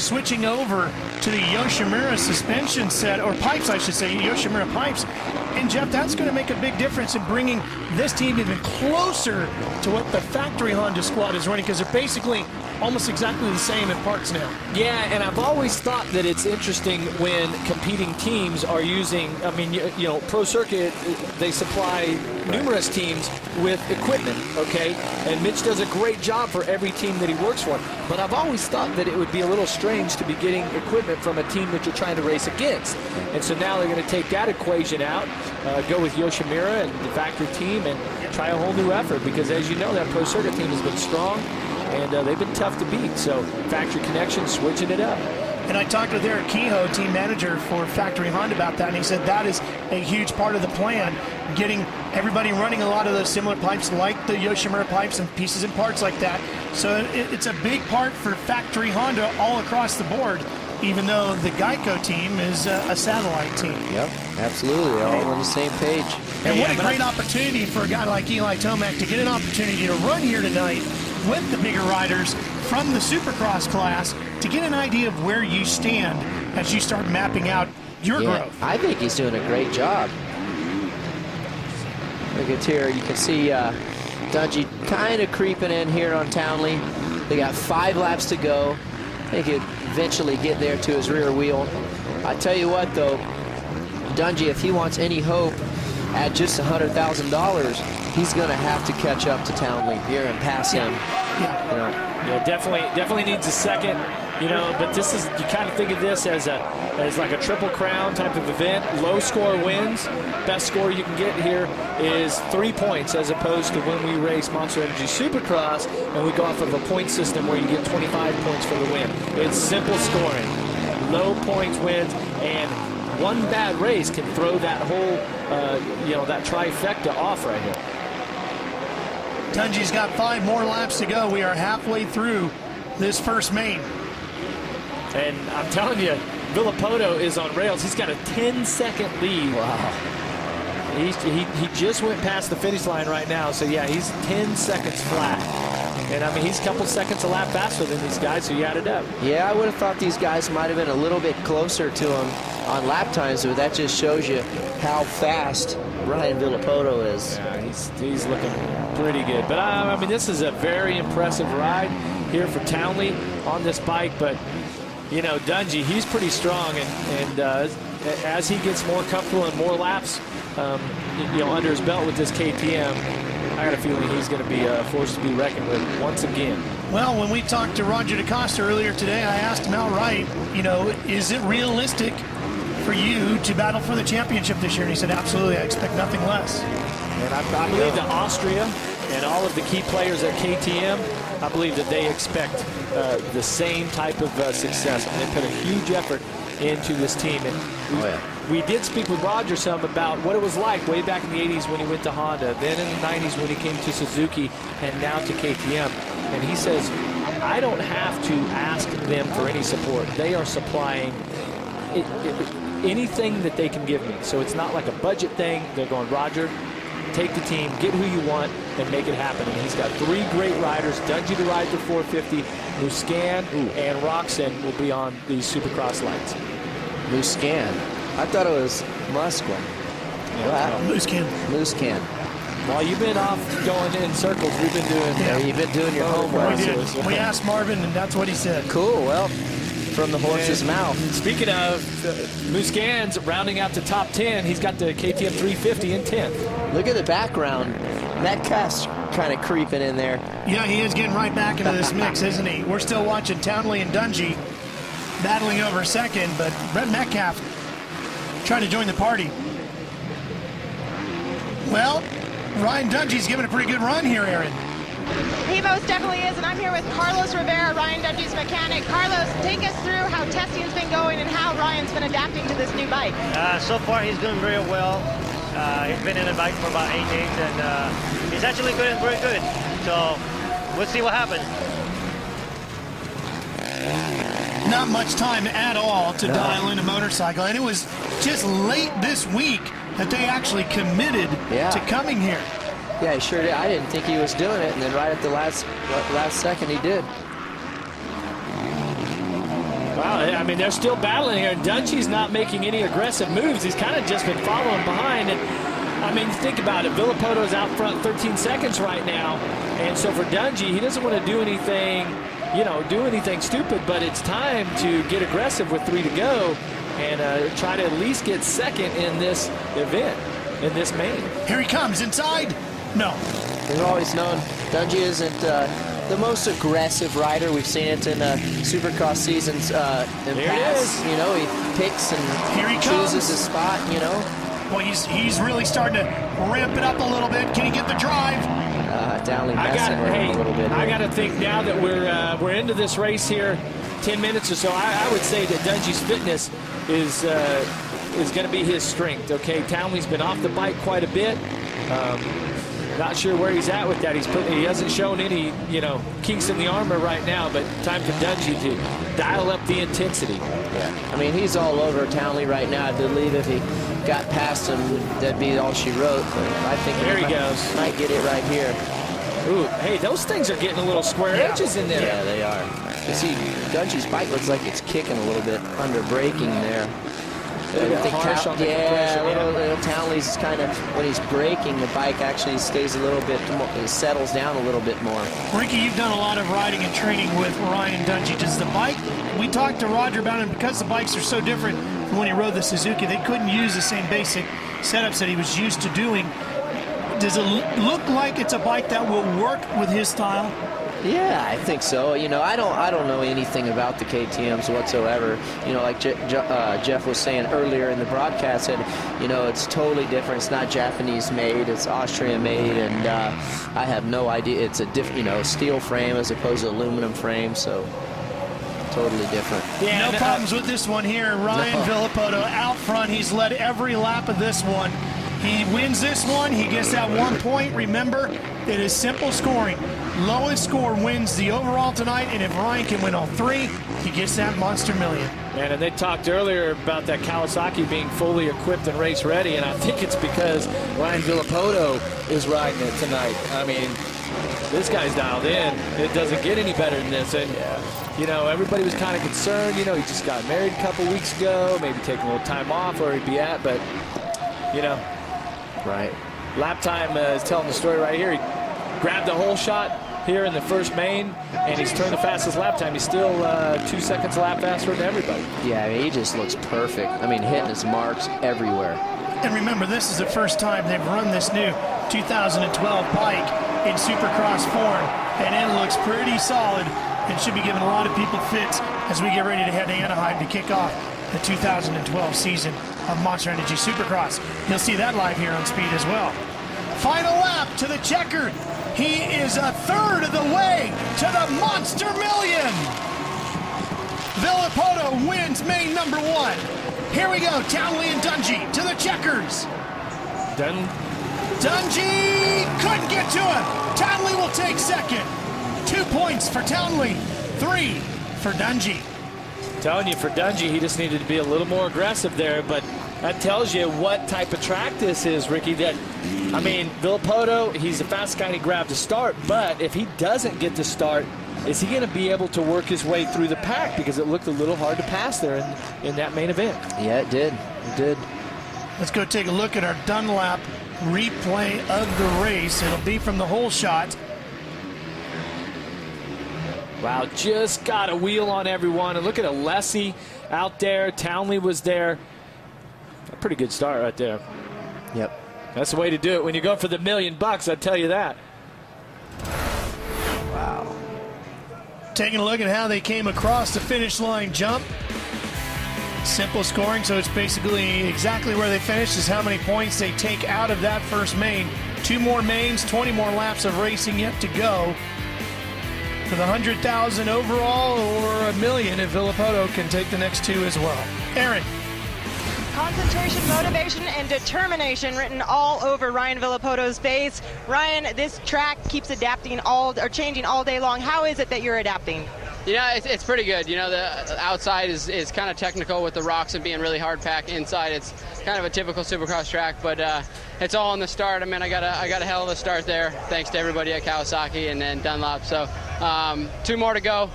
switching over to the Yoshimura suspension set, or pipes I should say, Yoshimura pipes. And Jeff, that's going to make a big difference in bringing this team even closer to what the factory Honda squad is running, because they're basically almost exactly the same in parts now. Yeah, and I've always thought that it's interesting when competing teams are using, I mean, you know, Pro Circuit, they supply numerous teams with equipment, okay? And Mitch does a great job for every team that he works for. But I've always thought that it would be a little strange to be getting equipment from a team that you're trying to race against. And so now they're going to take that equation out, go with Yoshimura and the factory team, and try a whole new effort, because as you know, that Pro Circuit team has been strong, and they've been tough to beat. So Factory Connection switching it up. And I talked with Eric Kehoe, team manager for Factory Honda, about that, and he said that is a huge part of the plan, getting everybody running a lot of those similar pipes like the Yoshimura pipes and pieces and parts like that. So it's a big part for Factory Honda all across the board, even though the Geico team is a satellite team. Yep, absolutely. They're all on the same page. And what a great opportunity for a guy like Eli Tomac to get an opportunity to run here tonight with the bigger riders from the Supercross class, to get an idea of where you stand as you start mapping out your growth. I think he's doing a great job. Look at here, you can see Dungey kind of creeping in here on Townley. They got 5 laps to go. They could eventually get there to his rear wheel. I tell you what, though, Dungey, if he wants any hope at just $100,000, he's going to have to catch up to Townley here and pass him. Yeah. You know. Yeah, definitely needs a second, you know, but this is, you kind of think of this as like a triple crown type of event. Low score wins. Best score you can get here is 3 points, as opposed to when we race Monster Energy Supercross and we go off of a point system where you get 25 points for the win. It's simple scoring. Low points wins, and one bad race can throw that whole, you know, that trifecta off right here. Dungey's got 5 more laps to go. We are halfway through this first main. And I'm telling you, Villapoto is on rails. He's got a 10-second lead. Wow. He just went past the finish line right now. So, yeah, he's 10 seconds flat. And, I mean, he's a couple seconds a lap faster than these guys, so you add it up. Yeah, I would have thought these guys might have been a little bit closer to him on lap times, but that just shows you how fast Ryan Villapoto is. Yeah, he's looking pretty good. But, I mean, this is a very impressive ride here for Townley on this bike. But, you know, Dungey, he's pretty strong. And as he gets more comfortable and more laps, you know, under his belt with this KTM, I got a feeling he's going to be a force to be reckoned with once again. Well, when we talked to Roger DaCosta earlier today, I asked him outright, you know, is it realistic for you to battle for the championship this year? And he said, absolutely, I expect nothing less. And I believe that Austria and all of the key players at KTM, I believe that they expect the same type of success. And they put a huge effort into this team. And we did speak with Roger some about what it was like way back in the 80s when he went to Honda, then in the 90s when he came to Suzuki, and now to KTM. And he says, I don't have to ask them for any support. They are supplying anything that they can give me. So it's not like a budget thing. They're going, Roger, take the team, get who you want, and make it happen. And he's got 3 great riders. Dungey to ride the 450, Muscan and Roxon will be on these Supercross lights. Muscan. I thought it was Musquin. Wow. Muscan. While you've been off going in circles, we've been doing. Yeah, you've been doing your homework. We did. We asked Marvin, and that's what he said. Cool. Well, from the horse's mouth. Speaking of, Muscan's rounding out the top 10. He's got the KTM 350 in 10th. Look at the background. Metcalf's kind of creeping in there. Yeah, he is getting right back into this mix, isn't he? We're still watching Townley and Dungey battling over second, but Brett Metcalf trying to join the party. Well, Ryan Dungey's giving a pretty good run here, Aaron. He most definitely is, and I'm here with Carlos Rivera, Ryan Dungey's mechanic. Carlos, take us through how testing's been going and how Ryan's been adapting to this new bike. So far, he's doing very well. He's been in the bike for about 8 days, and he's actually good and very good. So we'll see what happens. Not much time at all to dial in a motorcycle, and it was just late this week that they actually committed to coming here. Yeah, he sure did. I didn't think he was doing it, and then right at the last second, he did. I mean, they're still battling here. Dungey's not making any aggressive moves. He's kind of just been following behind. And, I mean, think about it. Villapoto's out front 13 seconds right now. And so for Dungey, he doesn't want to do anything, do anything stupid, but it's time to get aggressive with 3 to go and try to at least get second in this event, in this main. Here he comes inside. No. We've always known Dungey isn't the most aggressive rider. We've seen it in Supercross seasons in past. He picks and Here he chooses comes. his spot, Well, he's really starting to ramp it up a little bit. Can he get the drive? Downley messing with him a little bit. I got to think now that we're into this race here, 10 minutes or so, I would say that Dungey's fitness is going to be his strength, okay? Townley's been off the bike quite a bit. Not sure where he's at with that. He hasn't shown any, kinks in the armor right now, but time for Dungey to dial up the intensity. Yeah, I mean, he's all over Townley right now. I believe if he got past him, that'd be all she wrote. But I think There he goes. Might get it right here. Ooh, hey, those things are getting a little square edges in there. Yeah, they are. You see, Dungey's bike looks like it's kicking a little bit under braking there. Harsh on the compression. little Townley's kind of, when he's braking, the bike actually stays a little bit more, it settles down a little bit more. Ricky, you've done a lot of riding and training with Ryan Dungey. Does the bike, we talked to Roger about it, because the bikes are so different from when he rode the Suzuki, they couldn't use the same basic setups that he was used to doing. Does it look like it's a bike that will work with his style? Yeah, I think so. I don't know anything about the KTMs whatsoever. Like Jeff was saying earlier in the broadcast, that it's totally different. It's not Japanese made, it's Austrian made, and I have no idea. It's a different, steel frame as opposed to aluminum frame, so totally different. Yeah, no problems with this one here. Ryan Villapoto out front. He's led every lap of this one. He wins this one. He gets that 1 point. Remember, it is simple scoring. Lowest score wins the overall tonight, and if Ryan can win all 3, he gets that monster million. And they talked earlier about that Kawasaki being fully equipped and race ready, and I think it's because Ryan Villapoto is riding it tonight. I mean, this guy's dialed in. It doesn't get any better than this. And, everybody was kind of concerned. He just got married a couple weeks ago, maybe taking a little time off where he'd be at, but, Right. lap time is telling the story right here. He grabbed the whole shot here in the first main, and he's turned the fastest lap time. He's still 2 seconds a lap faster than everybody. Yeah, he just looks perfect. I mean, hitting his marks everywhere. And remember, this is the first time they've run this new 2012 bike in Supercross form, and it looks pretty solid and should be giving a lot of people fits as we get ready to head to Anaheim to kick off the 2012 season of Monster Energy Supercross. You'll see that live here on Speed as well. Final lap to the checkered. He is a third of the way to the Monster Million. Villapoto wins main number 1. Here we go, Townley and Dungey to the checkers. Dungey couldn't get to him. Townley will take second. 2 points for Townley, 3 for Dungey. Telling you, for Dungey, he just needed to be a little more aggressive there, but that tells you what type of track this is, Ricky. Villapoto, he's the fastest guy, and he grabbed the start, but if he doesn't get the start, is he going to be able to work his way through the pack? Because it looked a little hard to pass there in that main event. Yeah, it did. It did. Let's go take a look at our Dunlap replay of the race. It'll be from the whole shot. Wow, just got a wheel on everyone. And look at Alessi out there. Townley was there. A pretty good start right there. Yep. That's the way to do it when you go for the $1 million, I tell you that. Wow. Taking a look at how they came across the finish line jump. Simple scoring, so it's basically exactly where they finished is how many points they take out of that first main. 2 more mains, 20 more laps of racing yet to go. For the 100,000 overall or $1 million if Villapoto can take the next 2 as well. Aaron. Concentration, motivation, and determination written all over Ryan Villapoto's face. Ryan, this track keeps adapting changing all day long. How is it that you're adapting? It's pretty good. The outside is kind of technical with the rocks and being really hard packed. Inside, it's kind of a typical Supercross track, but it's all in the start. I got a hell of a start there, thanks to everybody at Kawasaki and then Dunlop. So 2 more to go.